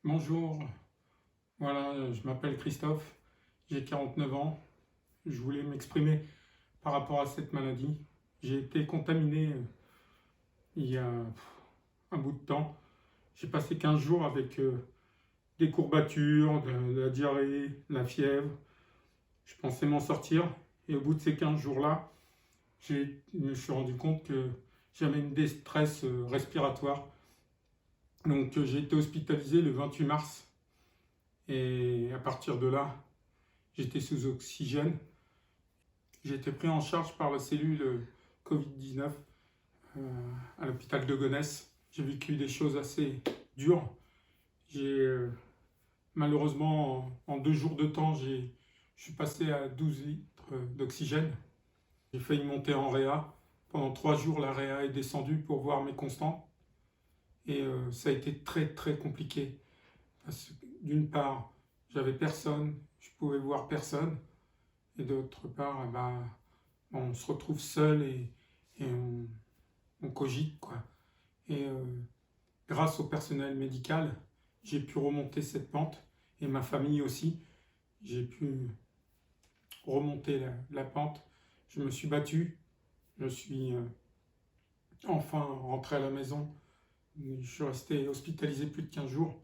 Bonjour, voilà, je m'appelle Christophe, j'ai 49 ans. Je voulais m'exprimer par rapport à cette maladie. J'ai été contaminé il y a un bout de temps. J'ai passé 15 jours avec des courbatures, de la diarrhée, de la fièvre. Je pensais m'en sortir et au bout de ces 15 jours-là, je me suis rendu compte que j'avais une détresse respiratoire. Donc j'ai été hospitalisé le 28 mars et à partir de là, j'étais sous oxygène. J'ai été pris en charge par la cellule Covid-19 à l'hôpital de Gonesse. J'ai vécu des choses assez dures. Malheureusement, en 2 jours de temps, je suis passé à 12 litres d'oxygène. J'ai failli monter en réa. Pendant 3 jours, la réa est descendue pour voir mes constants. Et ça a été très très compliqué. D'une part, j'avais personne, je pouvais voir personne. Et d'autre part, on se retrouve seul et on cogite, quoi. Et grâce au personnel médical, j'ai pu remonter cette pente, et ma famille aussi. J'ai pu remonter la pente. Je me suis battu, je suis enfin rentré à la maison. Je suis resté hospitalisé plus de 15 jours.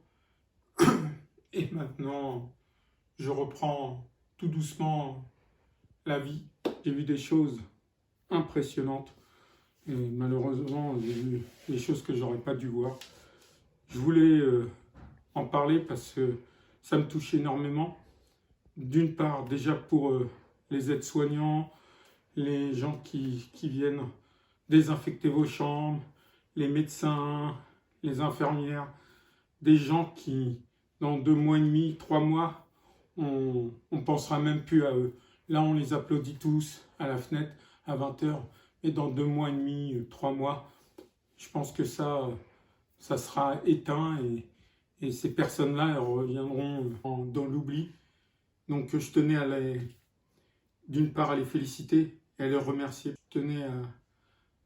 Et maintenant, je reprends tout doucement la vie. J'ai vu des choses impressionnantes. Et malheureusement, j'ai vu des choses que j'aurais pas dû voir. Je voulais en parler parce que ça me touche énormément. D'une part, déjà pour les aides-soignants, les gens qui viennent désinfecter vos chambres, les médecins, les infirmières, des gens qui, dans 2 mois et demi, 3 mois, on pensera même plus à eux. Là, on les applaudit tous à la fenêtre à 20 h. Et dans 2 mois et demi, 3 mois, je pense que ça sera éteint et ces personnes-là, elles reviendront dans l'oubli. Donc je tenais d'une part à les féliciter et à les remercier. Je tenais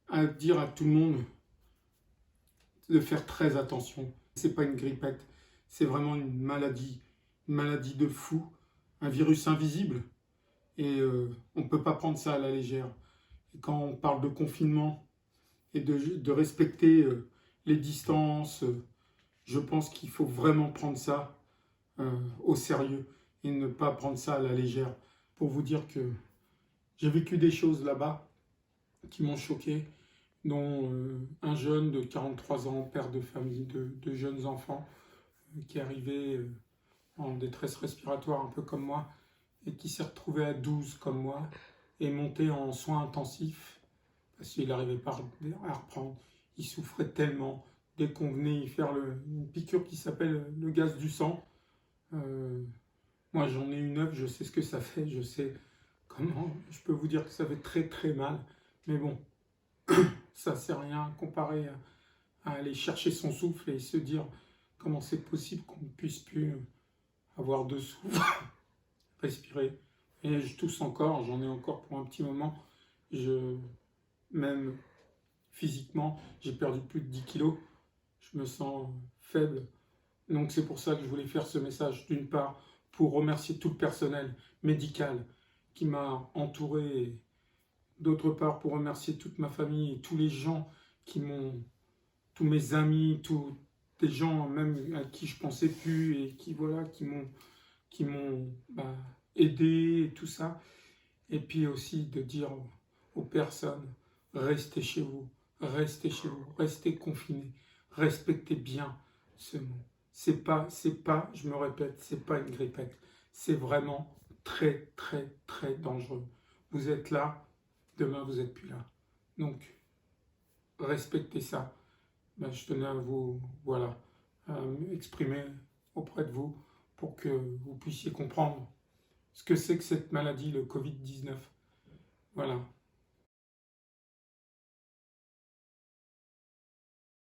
à dire à tout le monde de faire très attention. C'est pas une grippette, c'est vraiment une maladie de fou, un virus invisible. Et on ne peut pas prendre ça à la légère. Et quand on parle de confinement et de respecter les distances, je pense qu'il faut vraiment prendre ça au sérieux et ne pas prendre ça à la légère. Pour vous dire que j'ai vécu des choses là-bas qui m'ont choqué, dont un jeune de 43 ans, père de famille, de jeunes enfants, qui arrivait en détresse respiratoire un peu comme moi, et qui s'est retrouvé à 12 comme moi, et monté en soins intensifs, parce qu'il n'arrivait pas à reprendre. Il souffrait tellement. Dès qu'on venait y faire une piqûre qui s'appelle le gaz du sang, moi j'en ai eu 9, je sais ce que ça fait, je sais comment, je peux vous dire que ça fait très très mal, mais bon, ça c'est rien comparé à aller chercher son souffle et se dire comment c'est possible qu'on ne puisse plus avoir de souffle, respirer. Et je tousse encore, j'en ai encore pour un petit moment. Même physiquement, j'ai perdu plus de 10 kilos. Je me sens faible. Donc c'est pour ça que je voulais faire ce message. D'une part, pour remercier tout le personnel médical qui m'a entouré. D'autre part, pour remercier toute ma famille et tous les gens tous mes amis, tous des gens même à qui je pensais plus et qui voilà, qui m'ont aidé et tout ça. Et puis aussi de dire aux personnes, restez chez vous, restez confinés, respectez bien ce mot. C'est pas, je me répète, c'est pas une grippette. C'est vraiment très, très, très dangereux. Vous êtes là, demain vous n'êtes plus là. Donc, respectez ça. Je tenais à vous, voilà, à m'exprimer auprès de vous pour que vous puissiez comprendre ce que c'est que cette maladie, le Covid-19. Voilà.